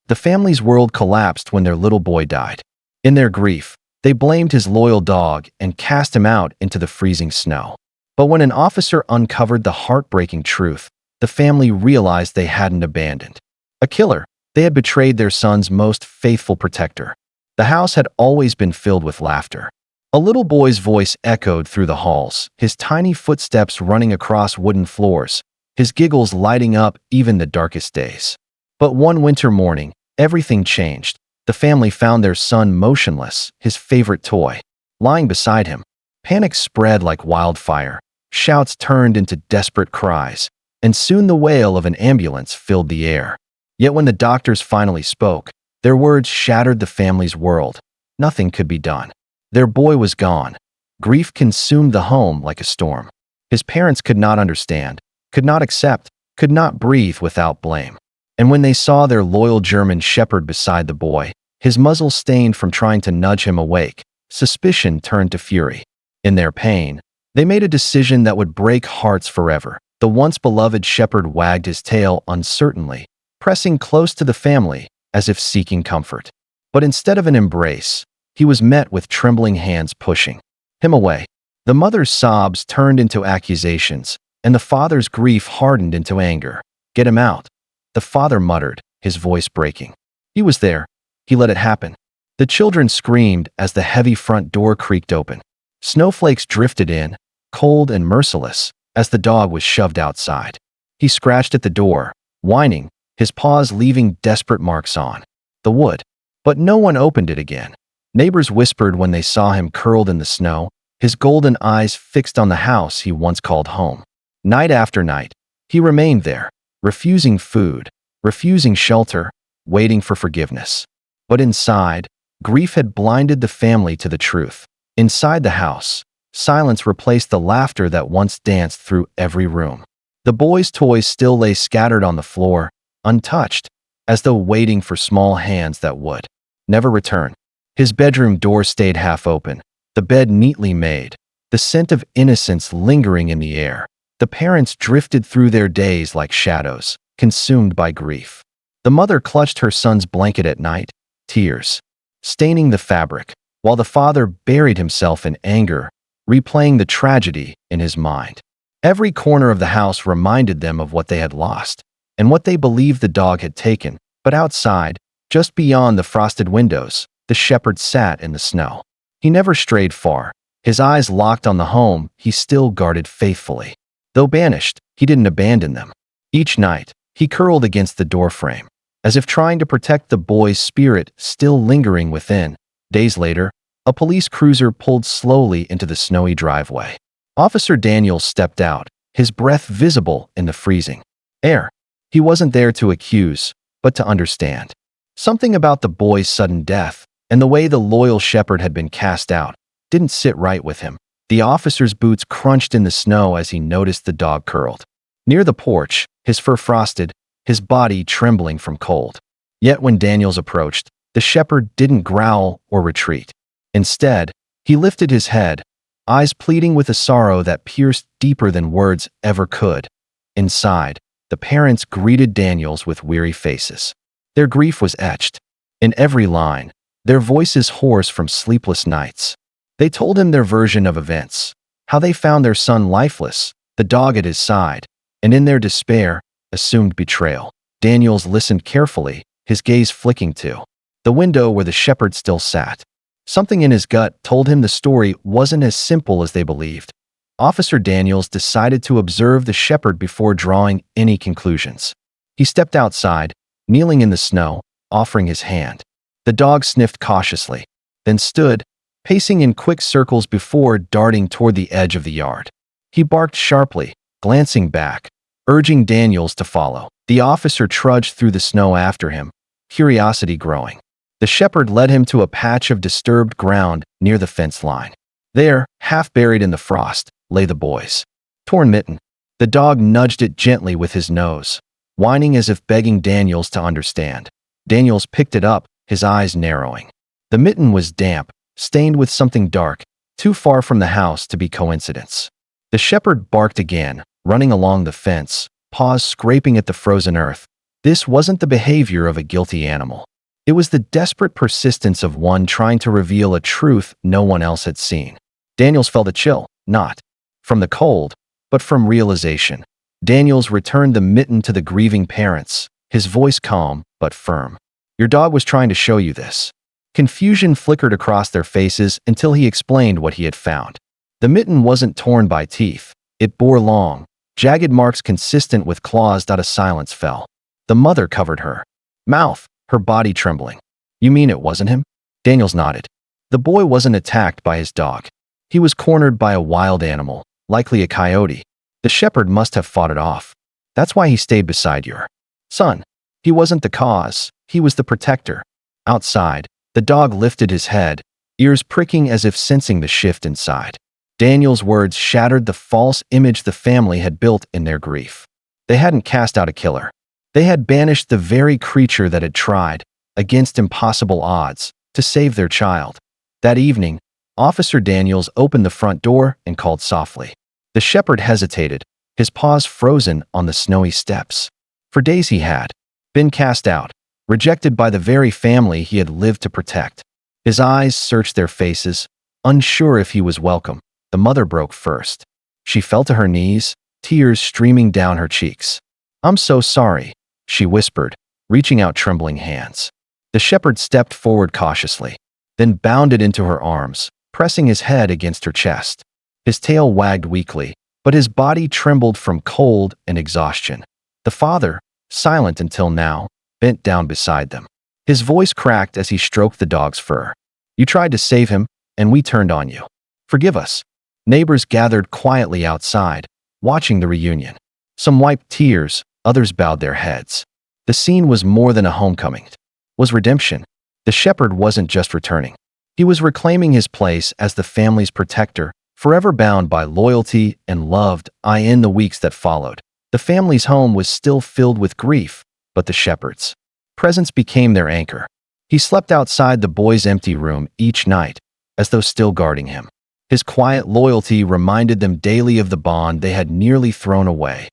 The family's world collapsed when their little boy died. In their grief, they blamed his loyal dog and cast him out into the freezing snow. But when an officer uncovered the heartbreaking truth, the family realized they hadn't abandoned a killer. They had betrayed their son's most faithful protector. The house had always been filled with laughter. A little boy's voice echoed through the halls, his tiny footsteps running across wooden floors, his giggles lighting up even the darkest days. But one winter morning, everything changed. The family found their son motionless, his favorite toy, lying beside him. Panic spread like wildfire. Shouts turned into desperate cries, and soon the wail of an ambulance filled the air. Yet when the doctors finally spoke, their words shattered the family's world. Nothing could be done. Their boy was gone. Grief consumed the home like a storm. His parents could not understand, could not accept, could not breathe without blame. And when they saw their loyal German shepherd beside the boy, his muzzle stained from trying to nudge him awake, suspicion turned to fury. In their pain, they made a decision that would break hearts forever. The once beloved shepherd wagged his tail uncertainly, pressing close to the family as if seeking comfort. But instead of an embrace, he was met with trembling hands pushing him away. The mother's sobs turned into accusations, and the father's grief hardened into anger. "Get him out," the father muttered, his voice breaking. He was there. He let it happen. The children screamed as the heavy front door creaked open. Snowflakes drifted in, cold and merciless, as the dog was shoved outside. He scratched at the door, whining, his paws leaving desperate marks on the wood. But no one opened it again. Neighbors whispered when they saw him curled in the snow, his golden eyes fixed on the house he once called home. Night after night, he remained there, refusing food, refusing shelter, waiting for forgiveness. But inside, grief had blinded the family to the truth. Inside the house, silence replaced the laughter that once danced through every room. The boy's toys still lay scattered on the floor, untouched, as though waiting for small hands that would never return. His bedroom door stayed half open, the bed neatly made, the scent of innocence lingering in the air. The parents drifted through their days like shadows, consumed by grief. The mother clutched her son's blanket at night, tears staining the fabric, while the father buried himself in anger, replaying the tragedy in his mind. Every corner of the house reminded them of what they had lost, and what they believed the dog had taken. But outside, just beyond the frosted windows, the shepherd sat in the snow. He never strayed far, his eyes locked on the home he still guarded faithfully. Though banished, he didn't abandon them. Each night, he curled against the doorframe, as if trying to protect the boy's spirit still lingering within. Days later, a police cruiser pulled slowly into the snowy driveway. Officer Daniels stepped out, his breath visible in the freezing air. He wasn't there to accuse, but to understand. Something about the boy's sudden death, and the way the loyal shepherd had been cast out, didn't sit right with him. The officer's boots crunched in the snow as he noticed the dog curled near the porch, his fur frosted, his body trembling from cold. Yet when Daniels approached, the shepherd didn't growl or retreat. Instead, he lifted his head, eyes pleading with a sorrow that pierced deeper than words ever could. Inside, the parents greeted Daniels with weary faces. Their grief was etched in every line, their voices hoarse from sleepless nights. They told him their version of events, how they found their son lifeless, the dog at his side, and in their despair, assumed betrayal. Daniels listened carefully, his gaze flicking to the window where the shepherd still sat. Something in his gut told him the story wasn't as simple as they believed. Officer Daniels decided to observe the shepherd before drawing any conclusions. He stepped outside, kneeling in the snow, offering his hand. The dog sniffed cautiously, then stood, pacing in quick circles before darting toward the edge of the yard. He barked sharply, glancing back, urging Daniels to follow. The officer trudged through the snow after him, curiosity growing. The shepherd led him to a patch of disturbed ground near the fence line. There, half buried in the frost, lay the boy's torn mitten. The dog nudged it gently with his nose, whining as if begging Daniels to understand. Daniels picked it up, his eyes narrowing. The mitten was damp, stained with something dark, too far from the house to be coincidence. The shepherd barked again, running along the fence, paws scraping at the frozen earth. This wasn't the behavior of a guilty animal. It was the desperate persistence of one trying to reveal a truth no one else had seen. Daniels felt a chill, not from the cold, but from realization. Daniels returned the mitten to the grieving parents, his voice calm but firm. Your dog was trying to show you this. Confusion flickered across their faces until he explained what he had found. The mitten wasn't torn by teeth. It bore long, jagged marks consistent with claws. A silence fell. The mother covered her mouth, her body trembling. You mean it wasn't him? Daniels nodded. The boy wasn't attacked by his dog. He was cornered by a wild animal, likely a coyote. The shepherd must have fought it off. That's why he stayed beside your son. He wasn't the cause, he was the protector. Outside, the dog lifted his head, ears pricking as if sensing the shift inside. Daniel's words shattered the false image the family had built in their grief. They hadn't cast out a killer. They had banished the very creature that had tried, against impossible odds, to save their child. That evening, Officer Daniels opened the front door and called softly. The shepherd hesitated, his paws frozen on the snowy steps. For days he had been cast out, rejected by the very family he had lived to protect. His eyes searched their faces, unsure if he was welcome. The mother broke first. She fell to her knees, tears streaming down her cheeks. I'm so sorry, she whispered, reaching out trembling hands. The shepherd stepped forward cautiously, then bounded into her arms, pressing his head against her chest. His tail wagged weakly, but his body trembled from cold and exhaustion. The father, silent until now, bent down beside them. His voice cracked as he stroked the dog's fur. You tried to save him, and we turned on you. Forgive us. Neighbors gathered quietly outside, watching the reunion. Some wiped tears, others bowed their heads. The scene was more than a homecoming. It was redemption. The shepherd wasn't just returning. He was reclaiming his place as the family's protector, forever bound by loyalty and loved. In the weeks that followed, the family's home was still filled with grief, but the shepherd's presence became their anchor. He slept outside the boy's empty room each night, as though still guarding him. His quiet loyalty reminded them daily of the bond they had nearly thrown away.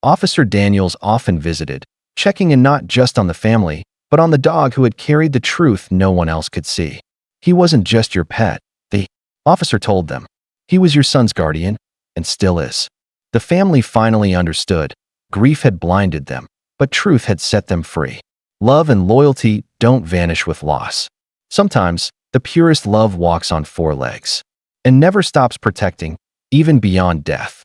Officer Daniels often visited, checking in not just on the family, but on the dog who had carried the truth no one else could see. He wasn't just your pet, the officer told them. He was your son's guardian, and still is. The family finally understood. Grief had blinded them, but truth had set them free. Love and loyalty don't vanish with loss. Sometimes, the purest love walks on four legs and never stops protecting, even beyond death.